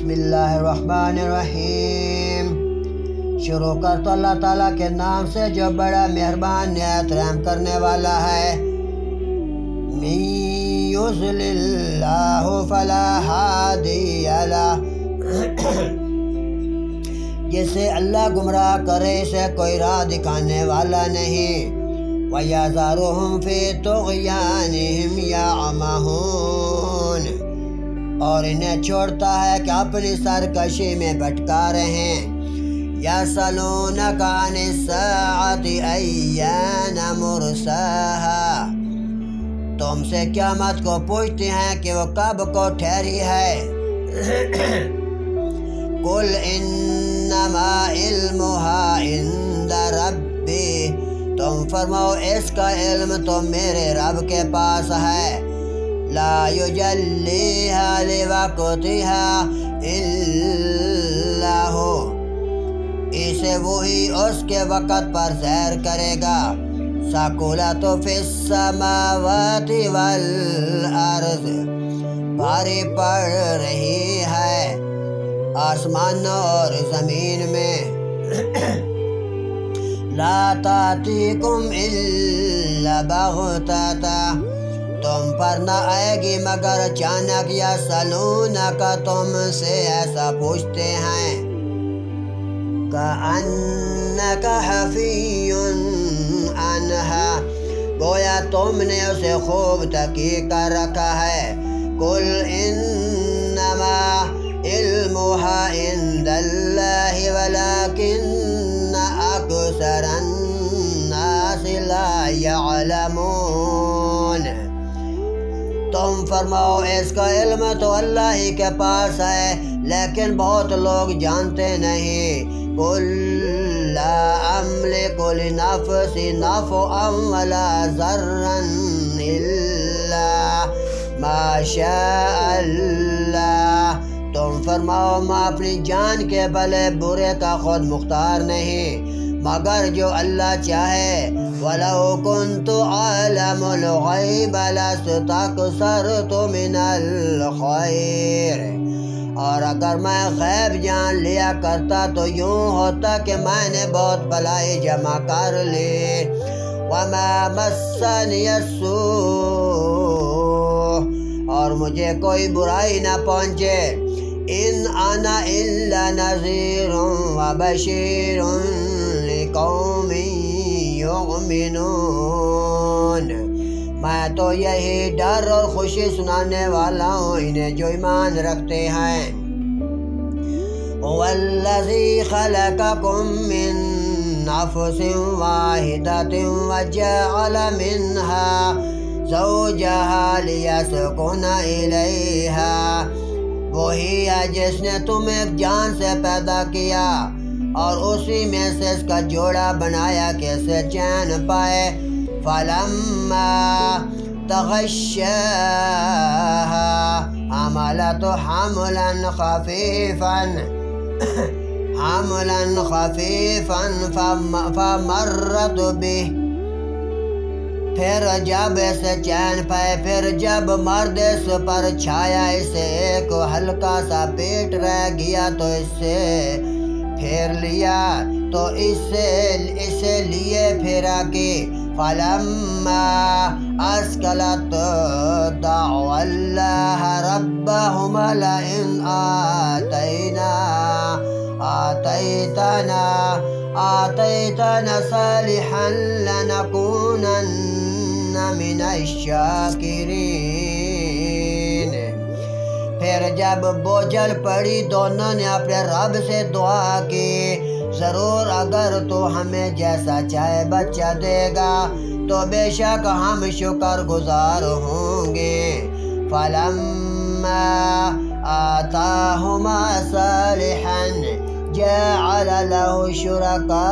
بسم اللہ الرحمن الرحیم۔ شروع کر تو اللہ تعالیٰ کے نام سے جو بڑا مہربان نہایت رحم کرنے والا ہے۔ من یضلل اللہ فلا ہادی لہ، جسے اللہ گمراہ کرے اسے کوئی راہ دکھانے والا نہیں۔ وَيَذَرُهُمْ فِي طُغْيَانِهِمْ يَعْمَهُونَ، اور انہیں چھوڑتا ہے کہ اپنی سرکشی میں بھٹکا رہیں۔ يَسْأَلُونَكَ عَنِ السَّاعَةِ أَيَّانَ مُرْسَاهَا، تم سے قیامت کو پوچھتے ہیں کہ وہ کب کو ٹھہری ہے۔ قُلْ إِنَّمَا عِلْمُهَا عِندَ رَبِّي، تم فرماؤ اس کا علم تو میرے رب کے پاس ہے۔ لا یجلیہا لوقتہا الا ہو، اسے وہی اس کے وقت پر ظاہر کرے گا۔ ثقلت فی السماوات والارض، بھاری پڑ رہی ہے آسمانوں اور زمین میں۔ لا تأتیکم الا بغتۃ، تم پر نہ آئے گی مگر اچانک۔ یسألونک، تم سے ایسا پوچھتے ہیں۔ کأنک حفی عنہا، گویا تم نے اسے خوب تحقیق کر رکھا ہے۔ قل انما علمها عند اللہ ولکن اکثر الناس لا يعلمون، تم فرماؤ اس کا علم تو اللہ ہی کے پاس ہے لیکن بہت لوگ جانتے نہیں۔ قل لا املک لنفسی نفعا ولا ضرا الا ما شاء اللہ، تم فرماؤ میں اپنی جان کے بھلے برے کا خود مختار نہیں مگر جو اللہ چاہے۔ وَلَوْ كُنْتُ أَعْلَمُ الْغَيْبَ لَاسْتَكْثَرْتُ مِنَ الْخَيْرِ، اور اگر میں غیب جان لیا کرتا تو یوں ہوتا کہ میں نے بہت بھلائی جمع کر لی۔ وَمَا مَسَّنِيَ السُّوءُ، اور مجھے کوئی برائی نہ پہنچے۔ ان انا الا نذیر وبشیر لقوم یؤمنون، میں تو یہی ڈر اور خوشی سنانے والا ہوں انہیں جو ایمان رکھتے ہیں۔ هو الذی خلقکم من نفس واحدۃ وجعل منها زوجها لیسکن الیہا، وہی ہے جس نے تمہیں ایک جان سے پیدا کیا اور اسی میں سے اس کا جوڑا بنایا کہ اسے چین پائے۔ فلما تغشاها حملت حملا خفیفا فمرت به، پھر جب اسے چین پائے، پھر جب مرد اس پر چھایا اسے ایک ہلکا سا پیٹ رہ گیا تو اسے پھیر لیا، تو اسے لیے پھرا کہ فلما اسکلت دعوا اللہ ربہما لئن آتیتنا صالحا لنکونن من الشاکرین، پھر جب بوجھل پڑی دونوں نے اپنے رب سے دعا کی، ضرور اگر تو ہمیں جیسا چاہے بچہ دے گا تو بے شک ہم شکر گزار ہوں گے۔ فلما آتاہما صالحا جعل له شرکاء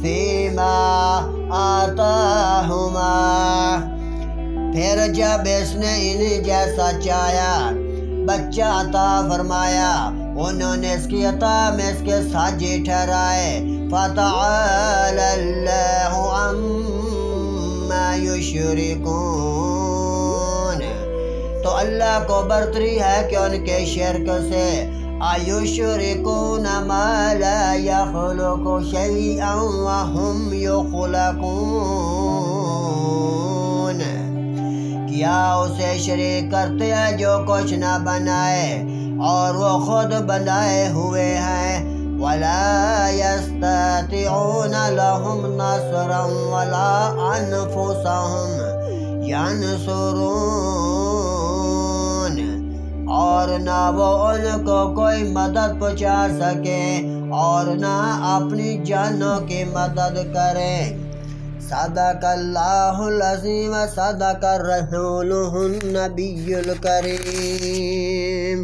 فیما آتاہما، پھر جب اس نے انہیں جیسا چاہیا بچہ عطا فرمایا، انہوں نے اس کی عطا میں اس کے ساجی ٹھہرائے۔ فتعالی اللہ عما یشرکون، تو اللہ کو برتری ہے کہ ان کے شرک سے ایشرکون ما لا یخلق شیئا وهم یخلقون، کیا اسے شریک کرتے ہیں جو کچھ نہ بنائے اور وہ خود بنائے ہوئے ہیں، ولا یستطیعون لهم نصرا ولا انفسهم ینصرون، اور نہ وہ ان کو کوئی مدد پہنچا سکے اور نہ اپنی جانوں کی مدد کریں۔ صدق اللہ العظیم، صدق الرسول النبی الکریم۔